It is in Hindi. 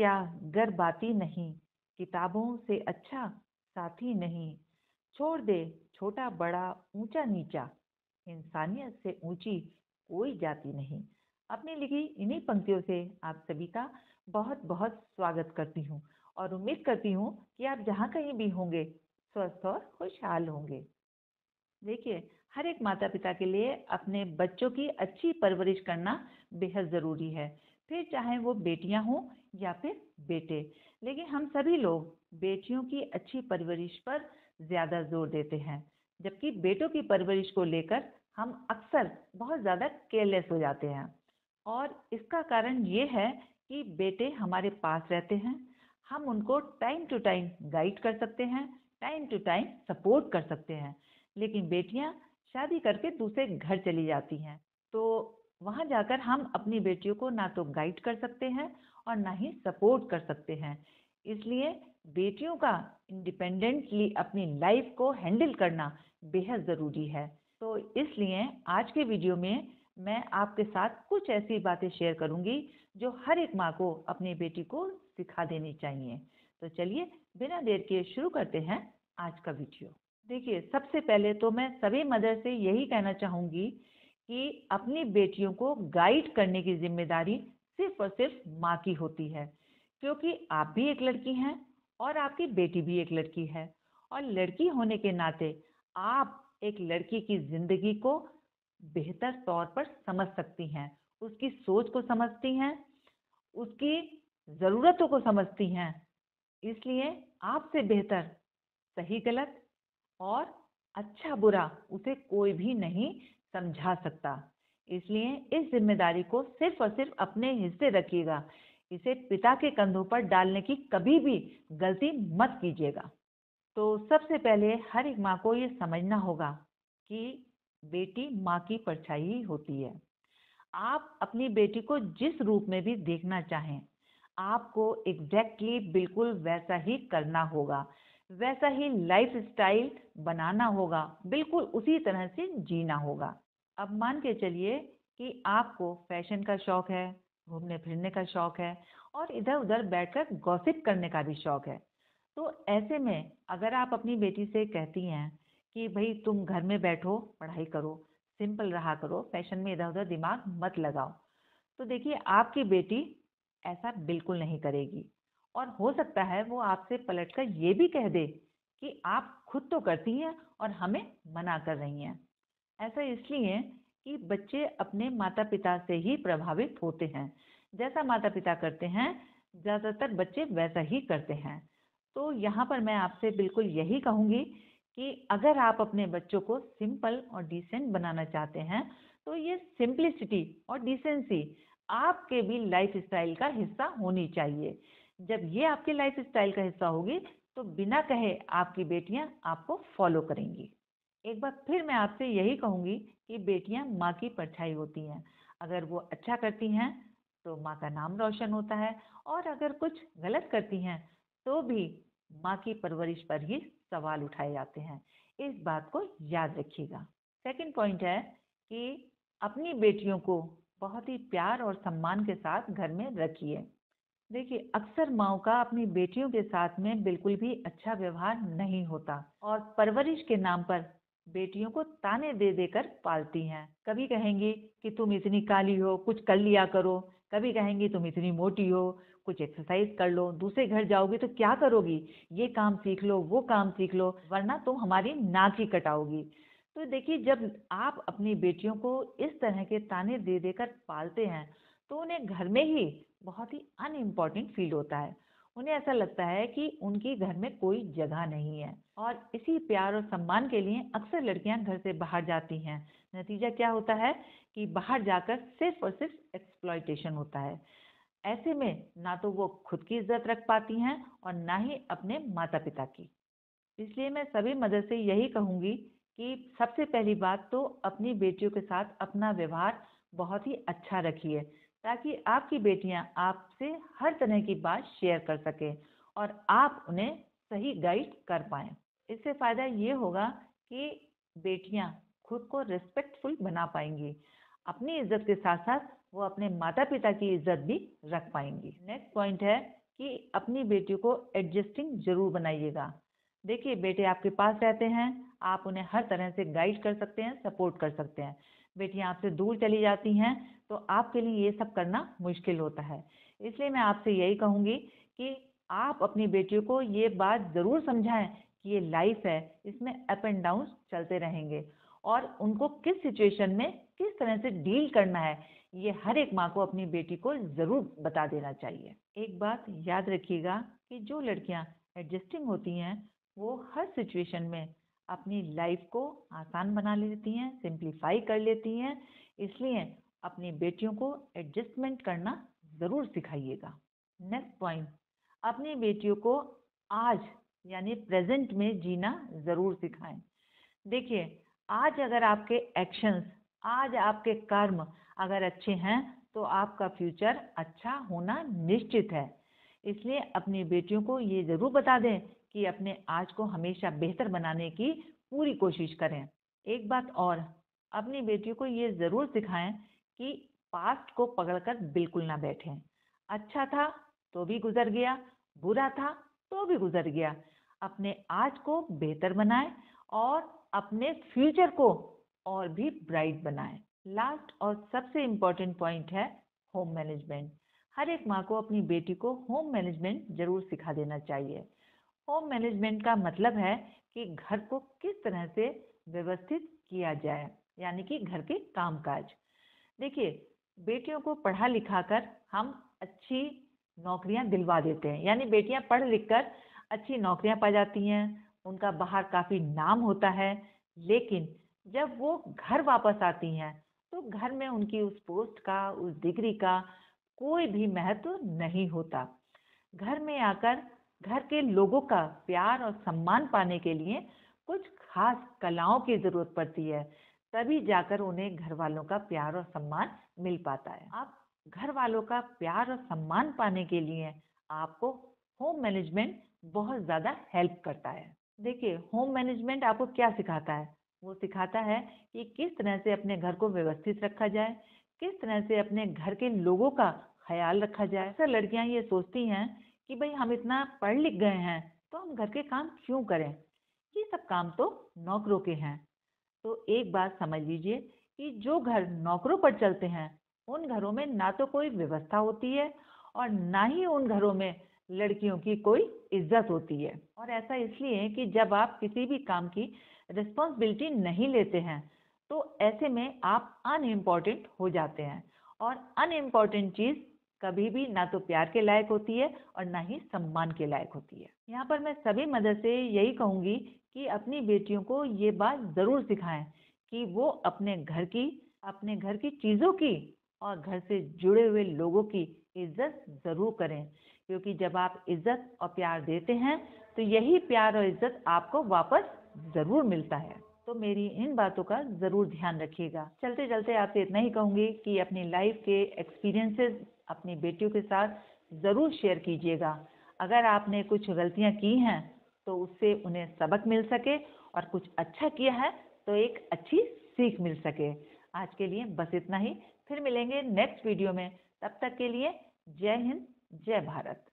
क्या गर बाती नहीं, किताबों से अच्छा साथी नहीं। छोड़ दे छोटा बड़ा ऊंचा नीचा, इंसानियत से ऊंची कोई जाति नहीं। अपनी लिखी इन्हीं पंक्तियों से आप सभी का बहुत बहुत स्वागत करती हूँ और उम्मीद करती हूँ कि आप जहाँ कहीं भी होंगे स्वस्थ और खुशहाल होंगे। देखिए, हर एक माता पिता के लिए अपने बच्चों की अच्छी परवरिश करना बेहद ज़रूरी है, फिर चाहे वो बेटियां हों या फिर बेटे। लेकिन हम सभी लोग बेटियों की अच्छी परवरिश पर ज़्यादा जोर देते हैं, जबकि बेटों की परवरिश को लेकर हम अक्सर बहुत ज़्यादा केयरलेस हो जाते हैं। और इसका कारण ये है कि बेटे हमारे पास रहते हैं, हम उनको टाइम टू टाइम गाइड कर सकते हैं, टाइम टू टाइम सपोर्ट कर सकते हैं। लेकिन बेटियां शादी करके दूसरे घर चली जाती हैं, तो वहां जाकर हम अपनी बेटियों को ना तो गाइड कर सकते हैं और ना ही सपोर्ट कर सकते हैं। इसलिए बेटियों का इंडिपेंडेंटली अपनी लाइफ को हैंडल करना बेहद ज़रूरी है। तो इसलिए आज के वीडियो में मैं आपके साथ कुछ ऐसी बातें शेयर करूंगी जो हर एक माँ को अपनी बेटी को सिखा देनी चाहिए। तो चलिए बिना देर के शुरू करते हैं आज का वीडियो। देखिए, सबसे पहले तो मैं सभी मदर से यही कहना चाहूँगी कि अपनी बेटियों को गाइड करने की जिम्मेदारी सिर्फ और सिर्फ माँ की होती है, क्योंकि आप भी एक लड़की हैं और आपकी बेटी भी एक लड़की है। और लड़की होने के नाते आप एक लड़की की जिंदगी को बेहतर तौर पर समझ सकती हैं, उसकी सोच को समझती हैं, उसकी ज़रूरतों को समझती हैं। इसलिए आपसे बेहतर सही गलत और अच्छा बुरा उसे कोई भी नहीं समझा सकता। इसलिए इस जिम्मेदारी को सिर्फ और सिर्फ अपने हिस्से रखिएगा, इसे पिता के कंधों पर डालने की कभी भी गलती मत कीजिएगा। तो सबसे पहले हर एक माँ को ये समझना होगा कि बेटी माँ की परछाई ही होती है। आप अपनी बेटी को जिस रूप में भी देखना चाहें, आपको एग्जैक्टली बिल्कुल वैसा ही करना होगा, वैसा ही लाइफ स्टाइल बनाना होगा, बिल्कुल उसी तरह से जीना होगा। अब मान के चलिए कि आपको फैशन का शौक है, घूमने फिरने का शौक है और इधर उधर बैठकर गॉसिप करने का भी शौक है। तो ऐसे में अगर आप अपनी बेटी से कहती हैं कि भाई तुम घर में बैठो, पढ़ाई करो, सिंपल रहा करो, फैशन में इधर उधर दिमाग मत लगाओ, तो देखिए आपकी बेटी ऐसा बिल्कुल नहीं करेगी। और हो सकता है वो आपसे पलटकर ये भी कह दे कि आप खुद तो करती हैं और हमें मना कर रही हैं। ऐसा इसलिए कि बच्चे अपने माता पिता से ही प्रभावित होते हैं। जैसा माता पिता करते हैं, ज़्यादातर बच्चे वैसा ही करते हैं। तो यहाँ पर मैं आपसे बिल्कुल यही कहूँगी कि अगर आप अपने बच्चों को सिंपल और डिसेंट बनाना चाहते हैं, तो ये सिंप्लिसिटी और डिसेंसी आपके भी लाइफ स्टाइल का हिस्सा होनी चाहिए। जब ये आपके लाइफ स्टाइल का हिस्सा होगी, तो बिना कहे आपकी बेटियां आपको फॉलो करेंगी। एक बार फिर मैं आपसे यही कहूँगी कि बेटियां माँ की परछाई होती हैं। अगर वो अच्छा करती हैं तो माँ का नाम रोशन होता है, और अगर कुछ गलत करती हैं तो भी माँ की परवरिश पर ही सवाल उठाए जाते हैं। इस बात को याद रखिएगा। सेकंड पॉइंट है कि अपनी बेटियों को बहुत ही प्यार और सम्मान के साथ घर में रखिए। देखिए, अक्सर माँओं का अपनी बेटियों के साथ में बिल्कुल भी अच्छा व्यवहार नहीं होता और परवरिश के नाम पर बेटियों को ताने दे देकर पालती हैं। कभी कहेंगी कि तुम इतनी काली हो, कुछ कर लिया करो। कभी कहेंगी तुम इतनी मोटी हो, कुछ एक्सरसाइज कर लो। दूसरे घर जाओगी तो क्या करोगी? ये काम सीख लो, वो काम सीख लो, वरना तुम हमारी नाक ही कटाओगी। तो देखिए, जब आप अपनी बेटियों को इस तरह के ताने दे देकर पालते हैं, तो उन्हें घर में ही बहुत ही अनइम्पॉर्टेंट फील होता है। उन्हें ऐसा लगता है कि उनकी घर में कोई जगह नहीं है, और इसी प्यार और सम्मान के लिए अक्सर लड़कियां घर से बाहर जाती हैं। नतीजा क्या होता है कि बाहर जाकर सिर्फ और सिर्फ एक्सप्लॉयटेशन होता है। ऐसे में ना तो वो खुद की इज्जत रख पाती हैं और ना ही अपने माता पिता की। इसलिए मैं सभी मदर से यही कहूँगी कि सबसे पहली बात तो अपनी बेटियों के साथ अपना व्यवहार बहुत ही अच्छा रखिए, ताकि आपकी बेटियां आपसे हर तरह की बात शेयर कर सकें और आप उन्हें सही गाइड कर पाएं। इससे फ़ायदा ये होगा कि बेटियां खुद को रिस्पेक्टफुल बना पाएंगी, अपनी इज्जत के साथ साथ वो अपने माता पिता की इज्जत भी रख पाएंगी। नेक्स्ट पॉइंट है कि अपनी बेटी को एडजस्टिंग जरूर बनाइएगा। देखिए, बेटे आपके पास रहते हैं, आप उन्हें हर तरह से गाइड कर सकते हैं, सपोर्ट कर सकते हैं। बेटियां आपसे दूर चली जाती हैं तो आपके लिए ये सब करना मुश्किल होता है। इसलिए मैं आपसे यही कहूँगी कि आप अपनी बेटियों को ये बात ज़रूर समझाएं कि ये लाइफ है, इसमें अप एंड डाउन चलते रहेंगे और उनको किस सिचुएशन में किस तरह से डील करना है, ये हर एक माँ को अपनी बेटी को ज़रूर बता देना चाहिए। एक बात याद रखिएगा कि जो लड़कियाँ एडजस्टिंग होती हैं, वो हर सिचुएशन में अपनी लाइफ को आसान बना लेती हैं, सिंप्लीफाई कर लेती हैं। इसलिए अपनी बेटियों को एडजस्टमेंट करना ज़रूर सिखाइएगा। नेक्स्ट पॉइंट, अपनी बेटियों को आज यानी प्रेजेंट में जीना ज़रूर सिखाएं। देखिए, आज अगर आपके एक्शंस, आज आपके कर्म अगर अच्छे हैं तो आपका फ्यूचर अच्छा होना निश्चित है। इसलिए अपनी बेटियों को ये ज़रूर बता दें कि अपने आज को हमेशा बेहतर बनाने की पूरी कोशिश करें। एक बात और, अपनी बेटियों को ये ज़रूर सिखाएं कि पास्ट को पकड़कर बिल्कुल ना बैठें। अच्छा था तो भी गुजर गया, बुरा था तो भी गुजर गया। अपने आज को बेहतर बनाएं और अपने फ्यूचर को और भी ब्राइट बनाएं। लास्ट और सबसे इम्पोर्टेंट पॉइंट है होम मैनेजमेंट। हर एक माँ को अपनी बेटी को होम मैनेजमेंट जरूर सिखा देना चाहिए। होम मैनेजमेंट का मतलब है कि घर को किस तरह से व्यवस्थित किया जाए, यानी कि घर के कामकाज। देखिए, बेटियों को पढ़ा लिखा कर हम अच्छी नौकरियां दिलवा देते हैं, यानी बेटियां पढ़ लिख कर अच्छी नौकरियां पा जाती हैं, उनका बाहर काफ़ी नाम होता है। लेकिन जब वो घर वापस आती हैं तो घर में उनकी उस पोस्ट का, उस डिग्री का कोई भी महत्व नहीं होता। घर में आकर घर के लोगों का प्यार और सम्मान पाने के लिए कुछ खास कलाओं की जरूरत पड़ती है, तभी जाकर उन्हें घर वालों का प्यार और सम्मान मिल पाता है। आप घर वालों का प्यार और सम्मान पाने के लिए आपको होम मैनेजमेंट बहुत ज़्यादा हेल्प करता है। देखिए, होम मैनेजमेंट आपको क्या सिखाता है? वो सिखाता है कि किस तरह से अपने घर को व्यवस्थित रखा जाए, किस तरह से अपने घर के लोगों का ख्याल रखा जाए। अक्सर लड़कियां ये सोचती हैं कि भाई हम इतना पढ़ लिख गए हैं तो हम घर के काम क्यों करें, ये सब काम तो नौकरों के हैं। तो एक बात समझ लीजिए कि जो घर नौकरों पर चलते हैं उन घरों में ना तो कोई व्यवस्था होती है और ना ही उन घरों में लड़कियों की कोई इज्जत होती है। और ऐसा इसलिए कि जब आप किसी भी काम की रिस्पॉन्सिबिलिटी नहीं लेते हैं तो ऐसे में आप अनइम्पॉर्टेंट हो जाते हैं, और अनइम्पॉर्टेंट चीज़ कभी भी ना तो प्यार के लायक होती है और ना ही सम्मान के लायक होती है। यहाँ पर मैं सभी मदद से यही कहूँगी कि अपनी बेटियों को ये बात ज़रूर सिखाएं कि वो अपने घर की चीज़ों की और घर से जुड़े हुए लोगों की इज्जत ज़रूर करें, क्योंकि जब आप इज्जत और प्यार देते हैं तो यही प्यार और इज्जत आपको वापस ज़रूर मिलता है। तो मेरी इन बातों का ज़रूर ध्यान रखिएगा। चलते चलते आपसे इतना ही कहूँगी कि अपनी लाइफ के एक्सपीरियंसेस अपनी बेटियों के साथ ज़रूर शेयर कीजिएगा। अगर आपने कुछ गलतियाँ की हैं तो उससे उन्हें सबक मिल सके, और कुछ अच्छा किया है तो एक अच्छी सीख मिल सके। आज के लिए बस इतना ही, फिर मिलेंगे नेक्स्ट वीडियो में। तब तक के लिए जय हिंद, जय भारत।